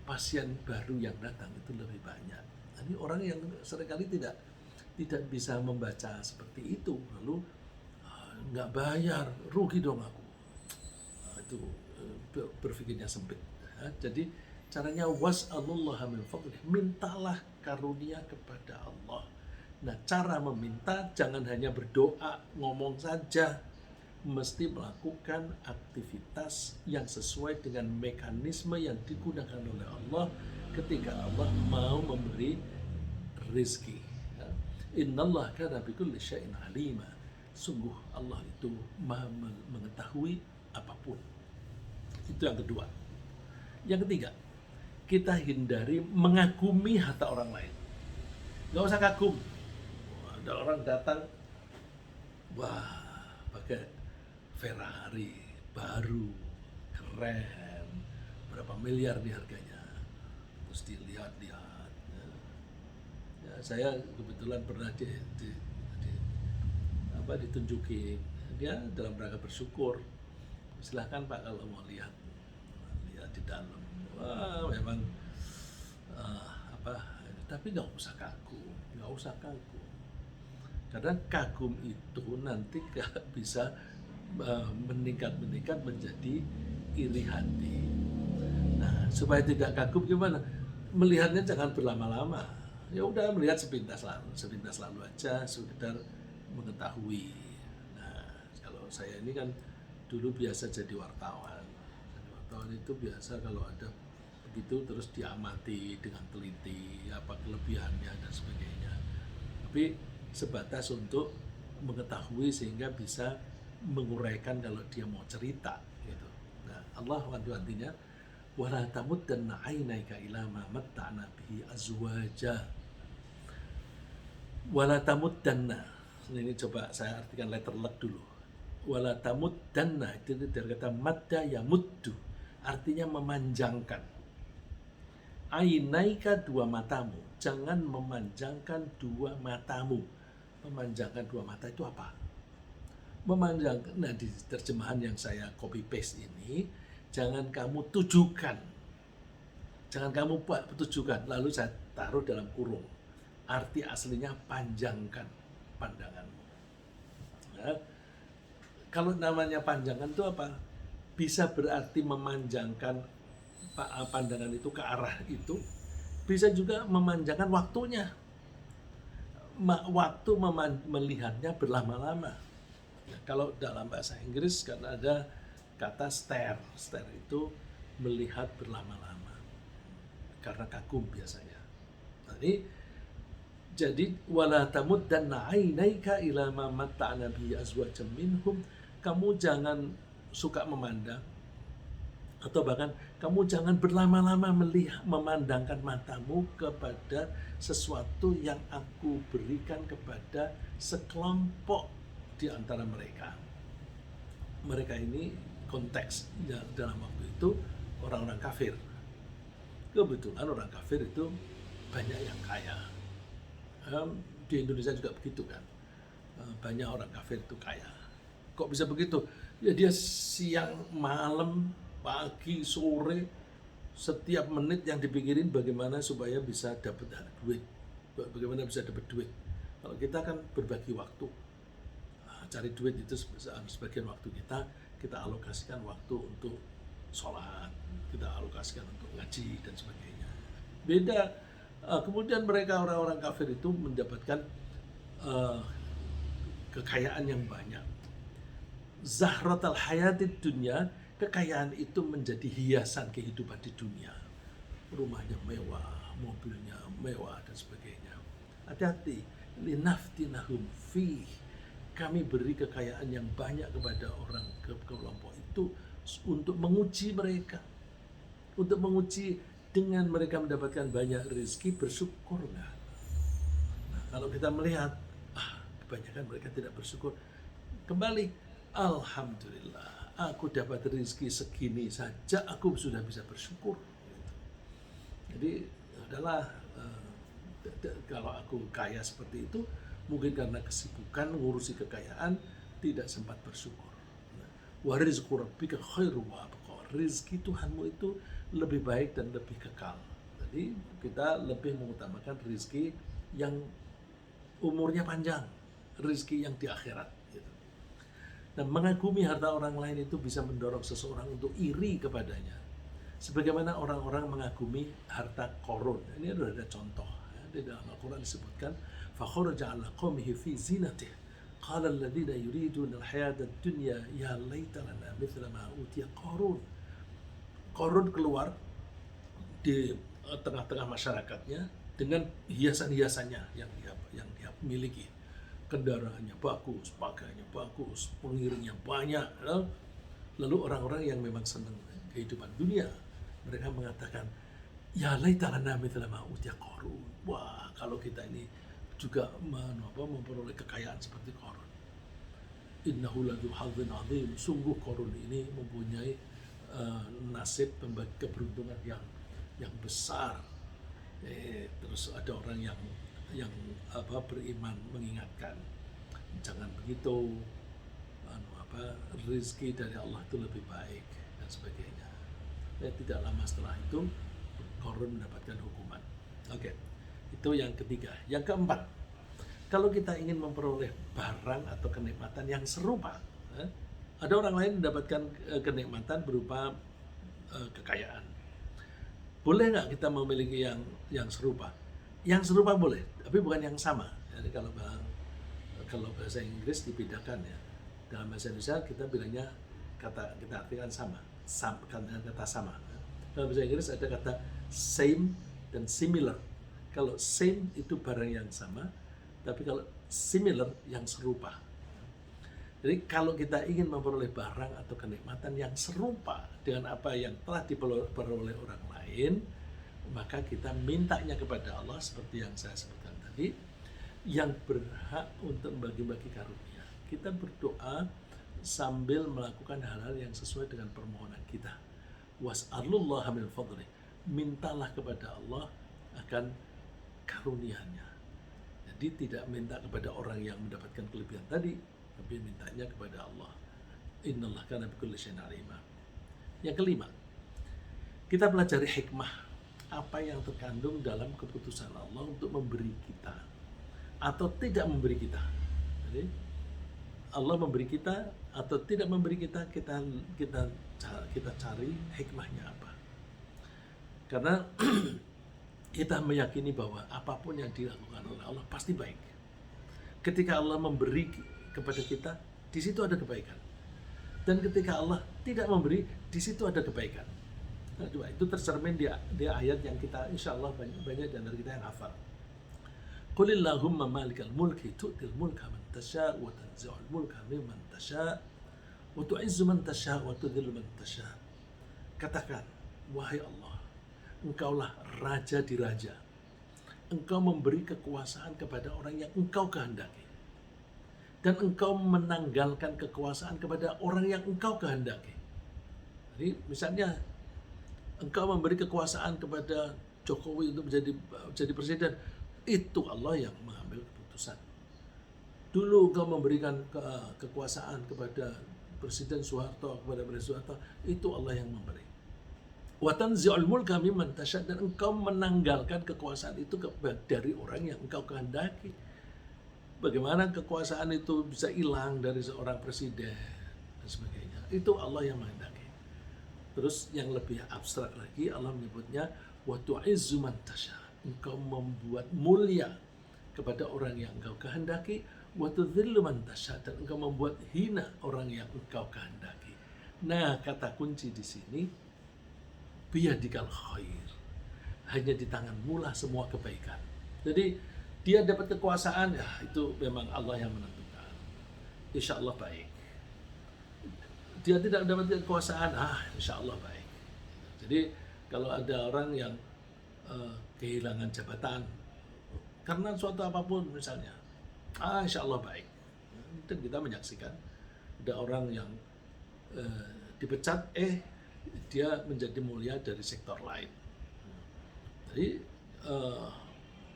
pasien baru yang datang itu lebih banyak. Jadi orang yang seringkali tidak bisa membaca seperti itu, lalu nggak bayar, rugi dong aku. Itu berpikirnya sempit. Jadi caranya was'alullaha min fadlih, mintalah karunia kepada Allah. Nah, cara meminta jangan hanya berdoa, ngomong saja, mesti melakukan aktivitas yang sesuai dengan mekanisme yang digunakan oleh Allah ketika Allah mau memberi rezeki. Innallaha kana bikulli syai'in alima. Sungguh Allah itu Maha mengetahui apapun. Itu yang kedua. Yang ketiga, kita hindari mengagumi harta orang lain. Gak usah kagum. Ada orang datang, wah, pakai Ferrari baru, keren, berapa miliar nih harganya. Terus dilihat-lihat. Ya, saya kebetulan pernah ditunjukin. Dia dalam rangka bersyukur. Silahkan Pak kalau mau lihat di dalam. Wah, memang tapi nggak usah kaku, nggak usah kaku. Karena kagum itu nanti bisa meningkat menjadi iri hati. Nah, supaya tidak kagum gimana? Melihatnya jangan berlama-lama. Ya udah melihat sepintas lalu aja, sekedar mengetahui. Nah, kalau saya ini kan dulu biasa jadi wartawan. Jadi wartawan itu biasa kalau ada begitu terus diamati dengan teliti, apa kelebihannya dan sebagainya. Tapi sebatas untuk mengetahui sehingga bisa menguraikan kalau dia mau cerita gitu. Nah, Allah wanti-wantinya wala tamuddanna 'ainaika ila ma matta'na bihi azwaja. Wala tamuddanna. Ini coba saya artikan letter luck dulu. Wala tamuddanna itu dari kata madda yamuddu, artinya memanjangkan. Ainaika dua matamu, jangan memanjangkan dua matamu. Memanjangkan dua mata itu apa? Memanjangkan, nah di terjemahan yang saya copy paste ini, jangan kamu tujukan, jangan kamu tujukan, lalu saya taruh dalam kurung. Arti aslinya panjangkan pandanganmu. Nah, kalau namanya panjangan itu apa? Bisa berarti memanjangkan pandangan itu ke arah itu, bisa juga memanjangkan waktunya. Waktu melihatnya berlama-lama. Nah, kalau dalam bahasa Inggris kan ada kata stare. Stare itu melihat berlama-lama karena kagum biasanya. Jadi wala tamuddanna 'ainaika ila ma matta'na bi azwajam minhum, kamu jangan suka memandang atau bahkan kamu jangan berlama-lama melihat memandangkan matamu kepada sesuatu yang aku berikan kepada sekelompok di antara mereka. Mereka ini konteks dalam waktu itu orang-orang kafir. Kebetulan orang kafir itu banyak yang kaya. Di Indonesia juga begitu kan. Banyak orang kafir itu kaya. Kok bisa begitu? Ya dia siang, malam, pagi, sore, setiap menit yang dipikirin bagaimana supaya bisa dapat duit. Bagaimana bisa dapat duit. Kalau kita kan berbagi waktu. Cari duit itu sebagian waktu kita alokasikan waktu untuk sholat, kita alokasikan untuk ngaji dan sebagainya. Beda. Kemudian mereka orang-orang kafir itu mendapatkan kekayaan yang banyak. Zahratal hayatid dunya, kekayaan itu menjadi hiasan kehidupan di dunia. Rumahnya mewah, mobilnya mewah dan sebagainya. Hati-hati, linaftinahum fih. Kami beri kekayaan yang banyak kepada orang kelompok itu untuk menguji mereka. Untuk menguji dengan mereka mendapatkan banyak rezeki, bersyukur nggak? Nah, kalau kita melihat, kebanyakan mereka tidak bersyukur. Kembali, alhamdulillah, aku dapat rezeki segini saja, aku sudah bisa bersyukur. Jadi, adalah kalau aku kaya seperti itu, mungkin karena kesibukan ngurusi kekayaan, tidak sempat bersyukur. Wa rizqu rabbika khairu wa abqa. Rezeki Tuhanmu itu lebih baik dan lebih kekal. Jadi kita lebih mengutamakan rezeki yang umurnya panjang, rezeki yang di akhirat. Gitu. Dan mengagumi harta orang lain itu bisa mendorong seseorang untuk iri kepadanya. Sebagaimana orang-orang mengagumi harta Qarun. Ini ada contoh. Di dalam Al-Quran disebutkan فخرج على قومه في زينته قال الذين يريدون الحياة الدنيا يا ليت لنا مثل ما أوتي قارون. Qarun keluar di tengah-tengah masyarakatnya dengan hiasan-hiasannya yang dia miliki. Kendaraannya bagus, pakaiannya bagus, pengiringnya banyak. Lalu orang-orang yang memang senang kehidupan dunia, mereka mengatakan, ya laita lana mithla ma utiya Qarun. Wah, kalau kita ini juga memperoleh kekayaan seperti Qarun. Innahu ladzu hadzin azim. Sungguh Qarun ini mempunyai nasib keberuntungan yang besar. Terus ada orang yang beriman mengingatkan, jangan begitu, rezeki dari Allah itu lebih baik dan sebagainya. Tidak lama setelah itu Qarun mendapatkan hukuman. Oke. Itu yang ketiga. Yang keempat, Kalau kita ingin memperoleh barang atau kenikmatan yang serupa, ada orang lain mendapatkan kenikmatan berupa kekayaan. Boleh nggak kita memiliki yang serupa? Yang serupa boleh, tapi bukan yang sama. Jadi kalau bahasa Inggris dibedakan ya. Dalam bahasa Indonesia kita bilangnya kita artikan sama kata sama. Dalam bahasa Inggris ada kata same dan similar. Kalau same itu barang yang sama, tapi kalau similar yang serupa. Jadi kalau kita ingin memperoleh barang atau kenikmatan yang serupa dengan apa yang telah diperoleh orang lain, maka kita mintanya kepada Allah seperti yang saya sebutkan tadi, yang berhak untuk membagi-bagi karunia. Kita berdoa sambil melakukan hal-hal yang sesuai dengan permohonan kita. Was'alullaha min fadlih. Mintalah kepada Allah akan karunia-Nya. Jadi tidak minta kepada orang yang mendapatkan kelebihan tadi, tapi mintanya kepada Allah. Innallaha kana bikulli syai'in alima. Yang kelima, kita pelajari hikmah apa yang terkandung dalam keputusan Allah untuk memberi kita atau tidak memberi kita. Jadi Allah memberi kita atau tidak memberi kita, kita cari hikmahnya apa. Karena kita meyakini bahwa apapun yang dilakukan oleh Allah pasti baik. Ketika Allah memberi kepada kita, di situ ada kebaikan. Dan ketika Allah tidak memberi, di situ ada kebaikan. Nah, itu tercermin di ayat yang kita insya Allah banyak di antara kita yang hafal. Qulillahumma malikal mulki tu'til mulka man tasha' wa tanzi'ul mulka mimman tasha' wa tu'izzu man tasha' wa tudhillu man tasha'. Katakan, wahai Allah, Engkaulah raja di raja. Engkau memberi kekuasaan kepada orang yang Engkau kehendaki. Dan Engkau menanggalkan kekuasaan kepada orang yang Engkau kehendaki. Jadi misalnya Engkau memberi kekuasaan kepada Jokowi untuk menjadi presiden, itu Allah yang mengambil keputusan. Dulu Engkau memberikan kekuasaan kepada Presiden Soeharto, itu Allah yang memberi. Wa tanzi'ul mulka mimman tasha', dan Engkau menanggalkan kekuasaan itu dari orang yang Engkau kehendaki. Bagaimana kekuasaan itu bisa hilang dari seorang presiden dan sebagainya, itu Allah yang menghendaki. Terus yang lebih abstrak lagi, Allah menyebutnya wa tu'izzu man tasha', Engkau membuat mulia kepada orang yang Engkau kehendaki, wa tudhillu man tasha', dan Engkau membuat hina orang yang Engkau kehendaki. Nah, kata kunci di sini biyadikal khair, hanya di tanganmu lah semua kebaikan. Jadi dia dapat kekuasaan, ya itu memang Allah yang menentukan. Insya Allah baik. Dia tidak dapat kekuasaan, insya Allah baik. Jadi kalau ada orang yang kehilangan jabatan karena suatu apapun misalnya, insya Allah baik. Dan kita menyaksikan ada orang yang dipecat, dia menjadi mulia dari sektor lain. Jadi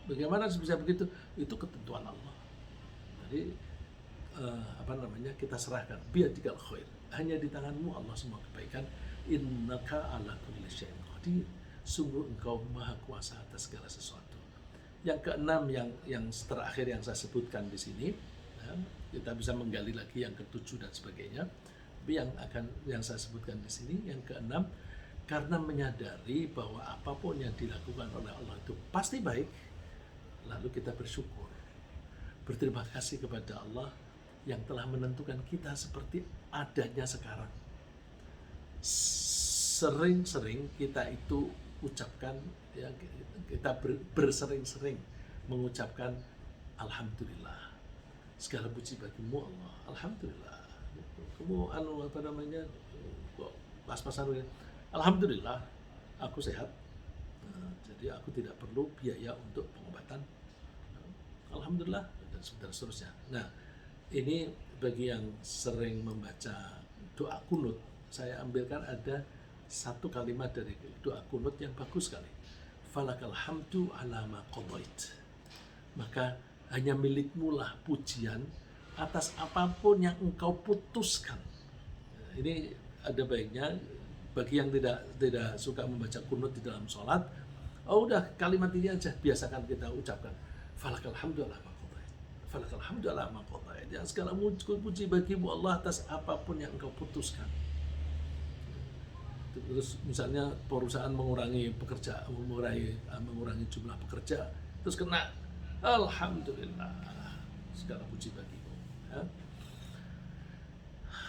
bagaimana bisa begitu? Itu ketentuan Allah. Jadi kita serahkan biyadikal khair, hanya di tanganmu Allah semua kebaikan. Innaka ala kulli syai'in qadir, sungguh Engkau maha kuasa atas segala sesuatu. Yang keenam, yang terakhir yang saya sebutkan di sini, ya, kita bisa menggali lagi yang ketujuh dan sebagainya. Tapi yang saya sebutkan di sini, yang keenam, karena menyadari bahwa apapun yang dilakukan oleh Allah itu pasti baik, lalu kita bersyukur, berterima kasih kepada Allah yang telah menentukan kita seperti adanya sekarang. Sering-sering kita itu ucapkan, ya, kita bersering-sering mengucapkan alhamdulillah, segala puji bagimu Allah, alhamdulillah. Kamu pas-pasan, alhamdulillah aku sehat, jadi aku tidak perlu biaya untuk pengobatan, alhamdulillah, dan seterusnya. Nah, ini bagi yang sering membaca doa kunut, saya ambilkan ada satu kalimat dari doa kunut yang bagus sekali. Falakal hamdu ala ma qadait, maka hanya milikmu lah pujian atas apapun yang Engkau putuskan. Ini ada baiknya bagi yang tidak suka membaca kunut di dalam sholat, udah kalimat ini aja biasakan kita ucapkan. Falakal hamdu ala ma qadait, falakal hamdu ala ma qadait. Ya, segala puji bagimu Allah atas apapun yang engkau putuskan. Terus misalnya perusahaan mengurangi pekerja, mengurangi jumlah pekerja, terus kena alhamdulillah, segala puji bagimu. Ya.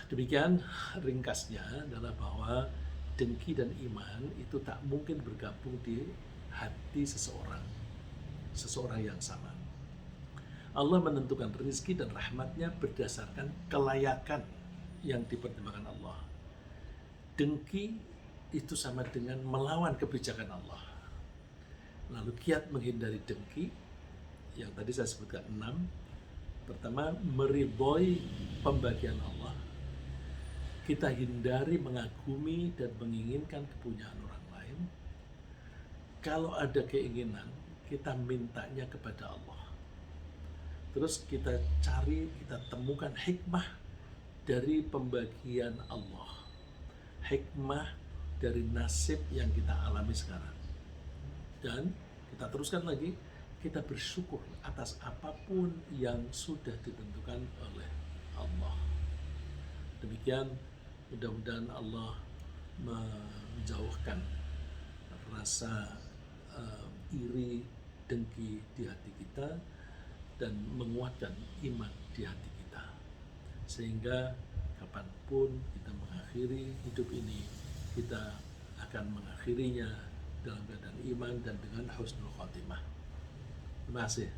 Demikian ringkasnya adalah bahwa dengki dan iman itu tak mungkin bergabung di hati seseorang yang sama. Allah menentukan rezeki dan rahmatnya berdasarkan kelayakan yang dipertimbangkan Allah. Dengki itu sama dengan melawan kebijakan Allah. Lalu kiat menghindari dengki, yang tadi saya sebutkan 6. Pertama, meridhoi pembagian Allah. Kita hindari mengagumi dan menginginkan kepunyaan orang lain. Kalau ada keinginan, kita mintanya kepada Allah. Terus kita cari, kita temukan hikmah dari pembagian Allah. Hikmah dari nasib yang kita alami sekarang. Dan kita teruskan lagi, kita bersyukur atas apapun yang sudah ditentukan oleh Allah. Demikian, mudah-mudahan Allah menjauhkan rasa iri, dengki di hati kita dan menguatkan iman di hati kita. Sehingga kapanpun kita mengakhiri hidup ini, kita akan mengakhirinya dalam keadaan iman dan dengan husnul khotimah. Terima kasih.